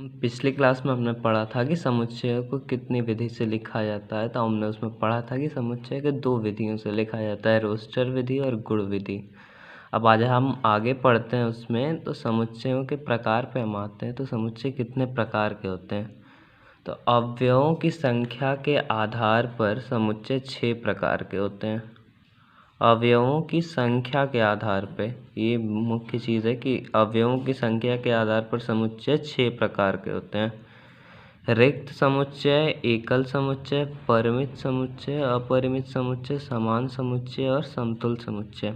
पिछली क्लास में हमने पढ़ा था कि समुच्चय को कितनी विधि से लिखा जाता है। तो हमने उसमें पढ़ा था कि समुच्चय के दो विधियों से लिखा जाता है, रोस्टर विधि और गुण विधि। अब आज हम आगे पढ़ते हैं उसमें, तो समुच्चयों के प्रकार पे हम आते हैं। तो समुच्चय कितने प्रकार के होते हैं? तो अवयवों की संख्या के आधार पर समुच्चय 6 प्रकार के होते हैं। अवयवों की संख्या के आधार पे, ये मुख्य चीज़ है कि अवयवों की संख्या के आधार पर समुच्चय 6 प्रकार के होते हैं। रिक्त समुच्चय, एकल समुच्चय, परिमित समुच्चय, अपरिमित समुच्चय, समान समुच्चय और समतुल समुच्चय।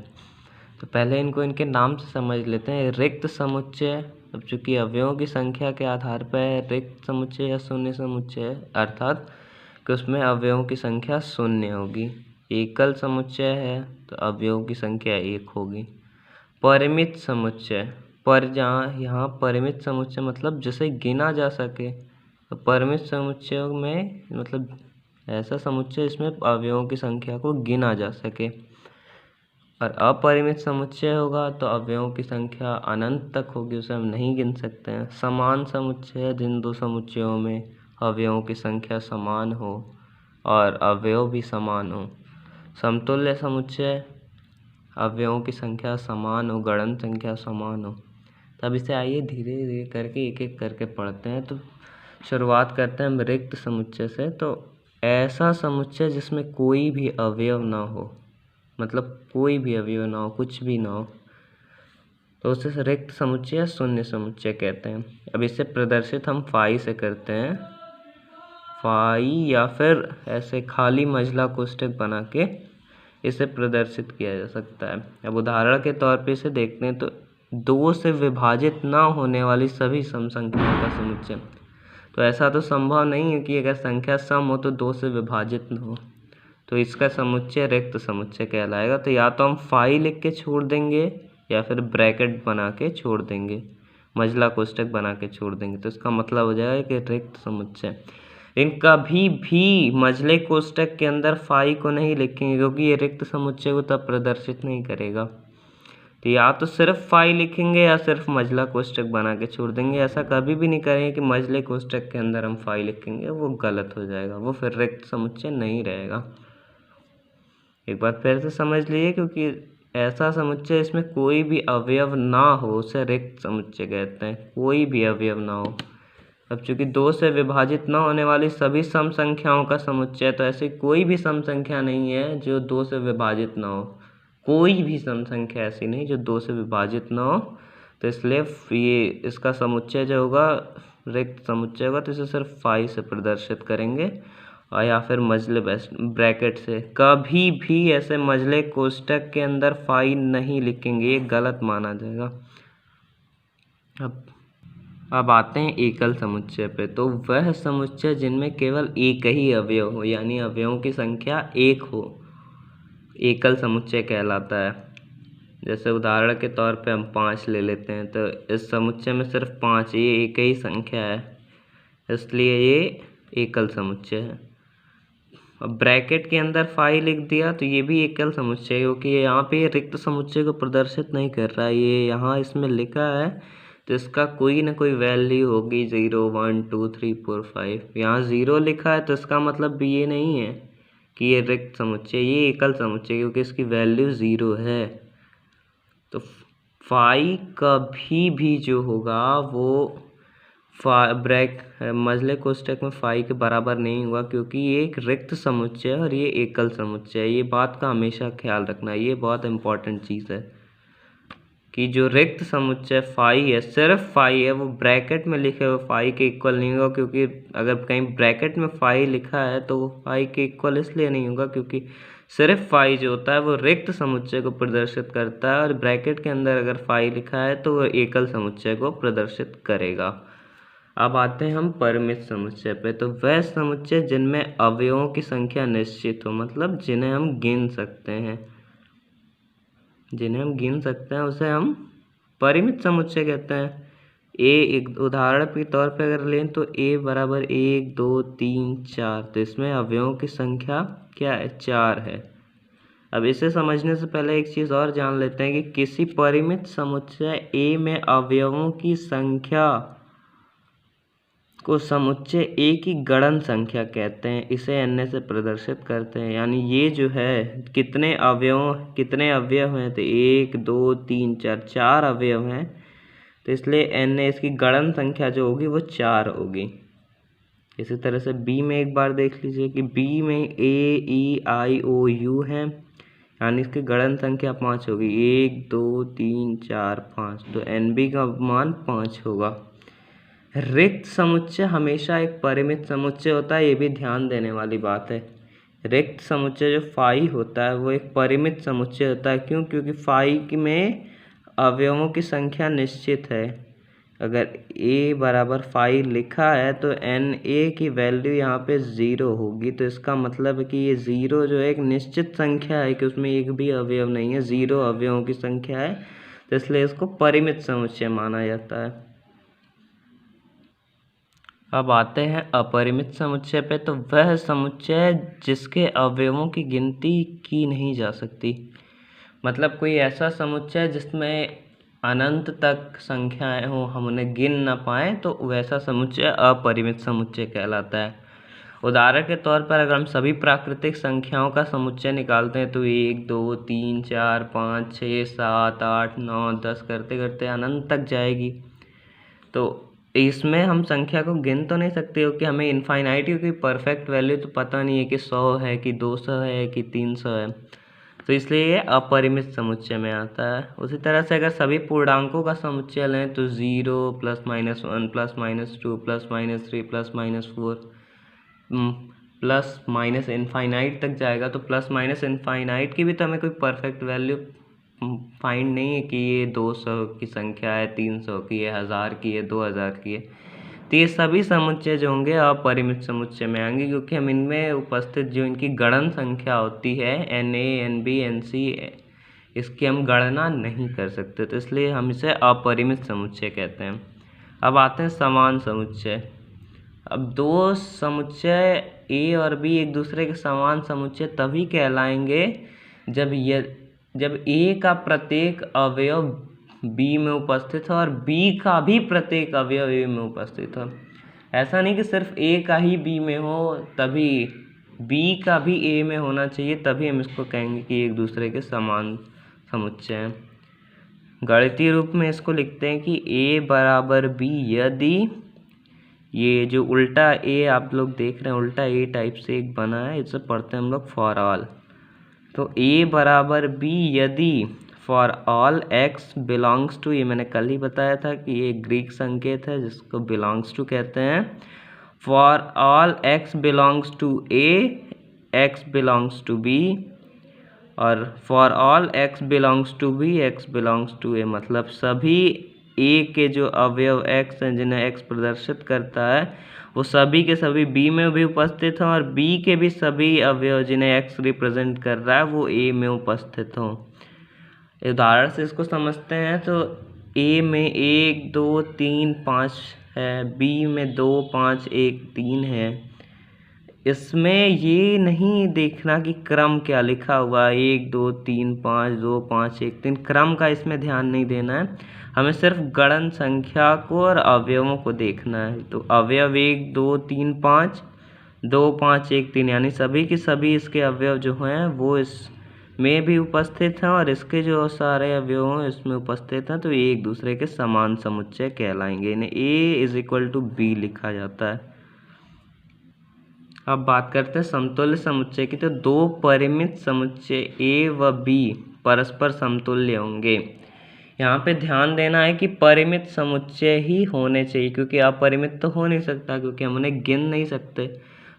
तो पहले इनको इनके नाम से समझ लेते हैं। रिक्त समुच्चय, अब चूंकि अवयवों की संख्या के आधार पर रिक्त समुच्चय या शून्य समुच्चय है, अर्थात कि उसमें अवयवों की संख्या शून्य होगी। एकल समुच्चय है तो अवयवों की संख्या 1 होगी। परिमित समुच्चय, यहाँ परिमित समुच्चय मतलब जिसे गिना जा सके। तो परिमित समुच्चयों में मतलब ऐसा समुच्चय इसमें अवयवों की संख्या को गिना जा सके। और अपरिमित समुच्चय होगा तो अवयवों की संख्या अनंत तक होगी, उसे हम नहीं गिन सकते हैं। समान समुच्चय है जिन दो समुच्चयों में अवयवों की संख्या समान हो और अवयव भी समान हो। समतुल्य समुच्चय, अवयवों की संख्या समान हो, गणन संख्या समान हो। तब इसे आइए धीरे धीरे करके एक एक करके पढ़ते हैं। तो शुरुआत करते हैं हम रिक्त समुच्चय से। तो ऐसा समुच्चय जिसमें कोई भी अवयव ना हो, मतलब कोई भी अवयव ना हो, कुछ भी ना हो, तो उसे रिक्त समुच्चय या शून्य समुच्चय कहते हैं। अब इसे प्रदर्शित हम फाई से करते हैं। फाई या फिर ऐसे खाली मझला कोष्ठक बना के इसे प्रदर्शित किया जा सकता है। अब उदाहरण के तौर पे इसे देखते हैं। तो 2 से विभाजित ना होने वाली सभी सम संख्याओं का समुच्चय। तो ऐसा तो संभव नहीं है कि अगर संख्या सम हो तो 2 से विभाजित न हो, तो इसका समुच्चय रिक्त समुच्चय कहलाएगा। तो या तो हम फाई लिख के छोड़ देंगे या फिर ब्रैकेट बना के छोड़ देंगे, मझला कोष्ठक बना के छोड़ देंगे, तो इसका मतलब हो जाएगा कि रिक्त समुच्चय। इन कभी भी मझले कोष्ठक के अंदर फाई को नहीं लिखेंगे, क्योंकि ये रिक्त समुच्चय को तब प्रदर्शित नहीं करेगा। तो या तो सिर्फ फाई लिखेंगे या सिर्फ मझला कोष्ठक बना के छोड़ देंगे। ऐसा कभी भी नहीं करेंगे कि मझले कोष्ठक के अंदर हम फाई लिखेंगे, वो गलत हो जाएगा, वो फिर रिक्त समुच्चय नहीं रहेगा। एक बार फिर से समझ लीजिए, क्योंकि ऐसा समुच्चय इसमें कोई भी अवयव ना हो उसे रिक्त समुच्चय कहते हैं। कोई भी अवयव ना हो। अब चूंकि 2 से विभाजित न होने वाली सभी सम संख्याओं का समुच्चय, तो ऐसी कोई भी सम संख्या नहीं है जो 2 से विभाजित न हो। कोई भी सम संख्या ऐसी नहीं जो 2 से विभाजित न हो। तो इसलिए ये इसका समुच्चय जो होगा रिक्त समुच्चय होगा, तो इसे सिर्फ फाई से प्रदर्शित करेंगे और या फिर मझले ब्रैकेट से। कभी भी ऐसे मझले कोष्ठक के अंदर फाई नहीं लिखेंगे, ये गलत माना जाएगा। अब आते हैं एकल समुच्चय पे। तो वह समुच्चय जिनमें केवल एक ही अवयव हो, यानी अवयवों की संख्या 1 हो, एकल समुच्चय कहलाता है। जैसे उदाहरण के तौर पे हम 5 ले लेते हैं। तो इस समुच्चय में सिर्फ 5, ये एक ही संख्या है, इसलिए ये एकल समुच्चय है। अब ब्रैकेट के अंदर फाई लिख दिया तो ये भी एकल समुच्चय है, क्योंकि यहाँ पे रिक्त समुच्चय को प्रदर्शित नहीं कर रहा है। ये यहाँ इसमें लिखा है तो इसका कोई ना कोई वैल्यू होगी, 0 1 2 3 4 5। यहाँ 0 लिखा है तो इसका मतलब भी ये नहीं है कि ये रिक्त समुच्चय, ये एकल समुच्चय, क्योंकि इसकी वैल्यू 0 है। तो फाई कभी भी जो होगा वो मझले कोष्ठक में फाई के बराबर नहीं होगा, क्योंकि ये एक रिक्त समुच्चय है और ये एकल समुच्चय है। ये बात का हमेशा ख्याल रखना, ये बहुत इंपॉर्टेंट चीज़ है कि जो रिक्त समुच्चय फाई है, सिर्फ फाई है, वो ब्रैकेट में लिखे हुए फाई के इक्वल नहीं होगा। क्योंकि अगर कहीं ब्रैकेट में फाई लिखा है तो वो फाई के इक्वल इसलिए नहीं होगा क्योंकि सिर्फ फाई जो होता है वो रिक्त समुच्चय को प्रदर्शित करता है, और ब्रैकेट के अंदर अगर फाई लिखा है तो वो एकल समुच्चय को प्रदर्शित करेगा। अब आते हैं हम परिमित समुच्चय पे। तो वह समुच्चय जिनमें अवयवों की संख्या निश्चित हो, मतलब जिन्हें हम गिन सकते हैं, उसे हम परिमित समुच्चय कहते हैं। एक उदाहरण के तौर पे अगर लें तो a बराबर 1 2 3 4, तो इसमें अवयवों की संख्या क्या है, 4 है। अब इसे समझने से पहले एक चीज़ और जान लेते हैं कि किसी परिमित समुच्चय a में अवयवों की संख्या को समुच्चय ए की गणन संख्या कहते हैं। इसे n से प्रदर्शित करते हैं। यानी ये जो है कितने अवयव हैं, तो 1 2 3 4 अवयव हैं, तो इसलिए n इसकी गणन संख्या जो होगी वो 4 होगी। इसी तरह से बी में एक बार देख लीजिए कि बी में ए ई आई ओ यू है, यानी इसकी गणन संख्या 5 होगी। 1 2 3 4 5, तो एन बी का मान 5 होगा। रिक्त समुच्चय हमेशा एक परिमित समुच्चय होता है, ये भी ध्यान देने वाली बात है। रिक्त समुच्चय जो फाई होता है वो एक परिमित समुच्चय होता है। क्यों? क्योंकि फाई में अवयवों की संख्या निश्चित है। अगर a बराबर 5 लिखा है तो एन ए की वैल्यू यहाँ पे 0 होगी। तो इसका मतलब है कि ये 0 जो है एक निश्चित संख्या है, कि उसमें एक भी अवयव नहीं है, 0 अवयवों की संख्या है, तो इसलिए इसको परिमित समुच्चय माना जाता है। अब आते हैं अपरिमित समुच्चय पे। तो वह समुच्चय जिसके अवयवों की गिनती की नहीं जा सकती। मतलब कोई ऐसा समुच्चय जिसमें अनंत तक संख्याएं हो, हम उन्हें गिन ना पाएँ, तो वैसा समुच्चय अपरिमित समुच्चय कहलाता है। उदाहरण के तौर पर अगर हम सभी प्राकृतिक संख्याओं का समुच्चय निकालते हैं तो 1 2 3 4 5 6 7 8 9 10 करते करते अनंत तक जाएगी। तो इसमें हम संख्या को गिन तो नहीं सकते, क्योंकि हमें इनफाइनाइट की परफेक्ट वैल्यू तो पता नहीं है कि 100 है कि 200 है कि 300 है, तो इसलिए ये अपरिमित समुच्चय में आता है। उसी तरह से अगर सभी पूर्णांकों का समुच्चय लें तो 0 +-1 +-2 +-3 +-4 प्लस माइनस इनफाइनाइट तक जाएगा। तो प्लस माइनस इनफाइनाइट की भी तो हमें कोई परफेक्ट वैल्यू फाइंड नहीं है कि ये 200 की संख्या है, 300 की है, 1000 की है, 2000 की है। तो ये सभी समुच्चय जो होंगे अपरिमित समुच्चय में आएंगे, क्योंकि हम इनमें उपस्थित जो इनकी गणन संख्या होती है NA NB NC, इसकी हम गणना नहीं कर सकते, तो इसलिए हम इसे अपरिमित समुच्चय कहते हैं। अब आते हैं समान समुच्चय। अब दो समुच्चय A और B एक दूसरे के समान समुच्चय तभी कहलाएंगे जब A का प्रत्येक अवयव B में उपस्थित हो और B का भी प्रत्येक अवयव A में उपस्थित हो। ऐसा नहीं कि सिर्फ A का ही B में हो, तभी B का भी A में होना चाहिए, तभी हम इसको कहेंगे कि एक दूसरे के समान समुच्चय हैं। गणितीय रूप में इसको लिखते हैं कि A बराबर B यदि, ये जो उल्टा A आप लोग देख रहे हैं, उल्टा A टाइप से एक बना है, इसे पढ़ते हैं हम लोग फॉर ऑल। तो A बराबर B यदि for all x belongs to, ये मैंने कल ही बताया था कि ये ग्रीक संकेत है जिसको बिलोंग्स टू कहते हैं। For all x belongs to A, x belongs to B, और for all x belongs to B, x belongs to A। मतलब सभी A के जो अवयव x हैं जिन्हें x प्रदर्शित करता है, वो सभी के सभी B में भी उपस्थित हों, और B के भी सभी अवयव जिन्हें x रिप्रेजेंट कर रहा है वो A में उपस्थित हों। उदाहरण से इसको समझते हैं। तो A में 1 2 3 5 है, B में 2 5 1 3 है। इसमें ये नहीं देखना कि क्रम क्या लिखा हुआ, 1 2 3 5 2 5 1 3, क्रम का इसमें ध्यान नहीं देना है। हमें सिर्फ गणन संख्या को और अवयवों को देखना है। तो अवयव 1 2 3 5 2 5 1 3, यानी सभी के सभी इसके अवयव जो हैं वो इसमें भी उपस्थित हैं, और इसके जो सारे अवयव हैं इसमें उपस्थित हैं, तो ये एक दूसरे के समान समुच्चय कहलाएंगे। इन्हें A = B लिखा जाता है। अब बात करते हैं समतुल्य समुच्चय की। तो दो परिमित समुच्चय A व B परस्पर समतुल्य होंगे। यहाँ पे ध्यान देना है कि परिमित समुच्चय ही होने चाहिए, क्योंकि अपरिमित तो हो नहीं सकता, क्योंकि हम उन्हें गिन नहीं सकते।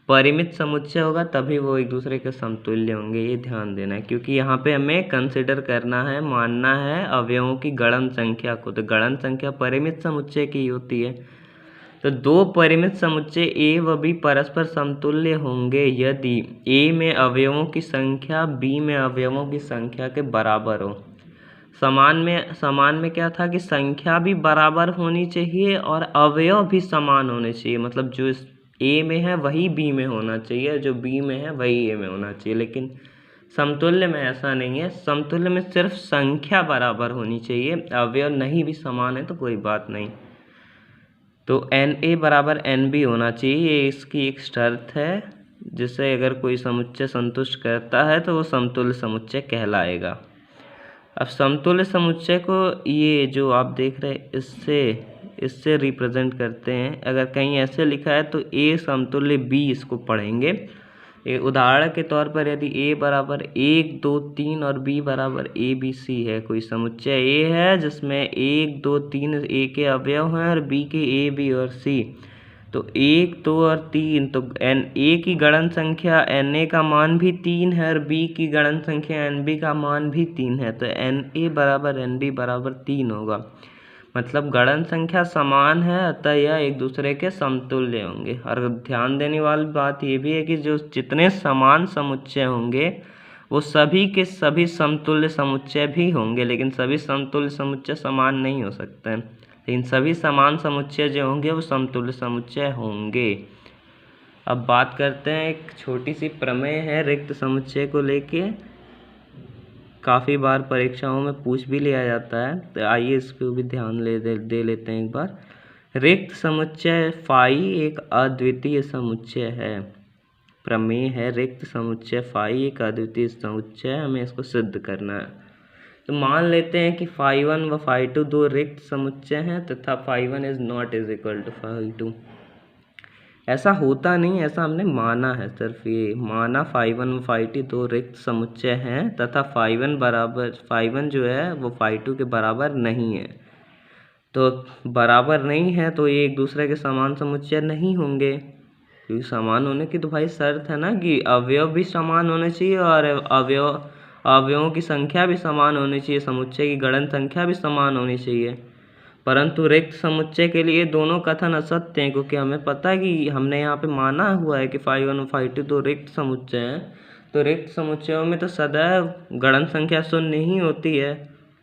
परिमित समुच्चय होगा तभी वो एक दूसरे के समतुल्य होंगे, ये ध्यान देना है। क्योंकि यहाँ पे हमें कंसिडर करना है, मानना है अवयवों की गणन संख्या को। तो गणन संख्या परिमित समुच्चय की होती है। तो दो परिमित समुच्चय A व B परस्पर समतुल्य होंगे यदि A में अवयवों की संख्या B में अवयवों की संख्या के बराबर हो। समान में क्या था कि संख्या भी बराबर होनी चाहिए और अवयव भी समान होने चाहिए। मतलब जो A में है वही B में होना चाहिए, जो B में है वही A में होना चाहिए। लेकिन समतुल्य में ऐसा नहीं है। समतुल्य में सिर्फ संख्या बराबर होनी चाहिए, अवयव नहीं भी समान है तो कोई बात नहीं। तो NA बराबर NB होना चाहिए, ये इसकी एक शर्त है जिसे अगर कोई समुच्चय संतुष्ट करता है तो वो समतुल्य समुच्चय कहलाएगा। अब समतुल्य समुच्चय को ये जो आप देख रहे हैं इससे रिप्रेजेंट करते हैं। अगर कहीं ऐसे लिखा है तो A समतुल्य B इसको पढ़ेंगे। एक उदाहरण के तौर पर यदि A बराबर 1 2 3 और B बराबर ABC है, कोई समुच्चय A है जिसमें 1 2 3 A के अवयव हैं और B के A B और C, तो 1 2 और 3, तो A की गणन संख्या NA का मान भी 3 है और B की गणन संख्या NB का मान भी 3 है, तो NA बराबर NB बराबर 3 होगा। मतलब गणन संख्या समान है, अतः यह एक दूसरे के समतुल्य होंगे। और ध्यान देने वाली बात ये भी है कि जो जितने समान समुच्चय होंगे वो सभी के सभी समतुल्य समुच्चय भी होंगे, लेकिन सभी समतुल्य समुच्चय समान नहीं हो सकते हैं, लेकिन सभी समान समुच्चय जो होंगे वो समतुल्य समुच्चय होंगे। अब बात करते हैं, एक छोटी सी प्रमेय है रिक्त समुच्चय को लेके, काफ़ी बार परीक्षाओं में पूछ भी लिया जाता है, तो आइए इस पर भी ध्यान दे लेते हैं एक बार। रिक्त समुच्चय फाई एक अद्वितीय समुच्चय है। प्रमेय है रिक्त समुच्चय फाई एक अद्वितीय समुच्चय है, हमें इसको सिद्ध करना है। तो मान लेते हैं कि φ1 व φ2 दो रिक्त समुच्चय हैं तथा φ1 is not is equal to φ2। ऐसा होता नहीं, ऐसा हमने माना है, सिर्फ ये माना φ1 व φ2 दो रिक्त समुच्चय हैं तथा φ1 जो है वो φ2 के बराबर नहीं है। तो बराबर नहीं है तो ये एक दूसरे के समान समुच्चय नहीं होंगे, क्योंकि समान होने की तो भाई शर्त है ना कि अवयव भी समान होने चाहिए और अवयवों की संख्या भी समान होनी चाहिए, समुच्चय की गणन संख्या भी समान होनी चाहिए। परंतु रिक्त समुच्चय के लिए दोनों कथन असत्य हैं, क्योंकि हमें पता है कि हमने यहाँ पे माना हुआ है कि φ1 और φ2 दो रिक्त समुच्चय हैं, तो रिक्त समुच्चयों में तो सदैव गणन संख्या शून्य ही होती है,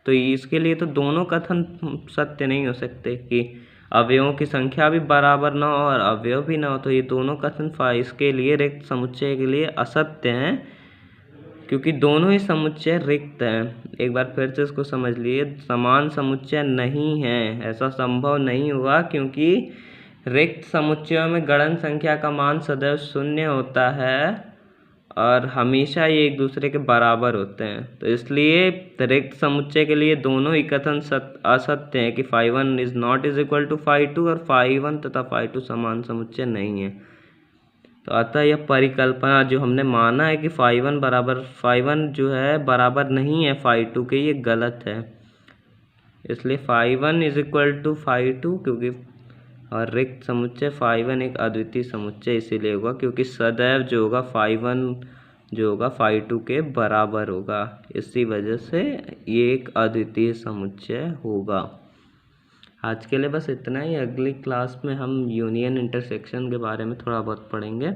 तो इसके लिए तो दोनों कथन सत्य नहीं हो सकते कि अवयवों की संख्या भी बराबर ना हो और अवयव भी ना हो, तो ये दोनों कथन इसके लिए रिक्त समुच्चय के लिए असत्य हैं, क्योंकि दोनों ही समुच्चय रिक्त हैं। एक बार फिर से इसको समझ लिए, समान समुच्चय नहीं है, ऐसा संभव नहीं हुआ, क्योंकि रिक्त समुच्चयों में गणन संख्या का मान सदैव शून्य होता है और हमेशा ये एक दूसरे के बराबर होते हैं, तो इसलिए रिक्त समुच्चय के लिए दोनों ही कथन असत्य हैं कि φ1 is not is equal to φ2 और φ1 तथा φ2 समान समुच्चय नहीं है। तो अतः यह परिकल्पना जो हमने माना है कि φ1 जो है बराबर नहीं है φ2 के, ये गलत है। इसलिए φ1 इज इक्वल टू φ2, क्योंकि और रिक्त समुच्चय φ1 एक अद्वितीय समुच्चय इसीलिए होगा क्योंकि सदैव जो होगा φ1 जो होगा φ2 के बराबर होगा, इसी वजह से ये एक अद्वितीय समुच्चय होगा। आज के लिए बस इतना ही। अगली क्लास में हम यूनियन इंटरसेक्शन के बारे में थोड़ा बहुत पढ़ेंगे।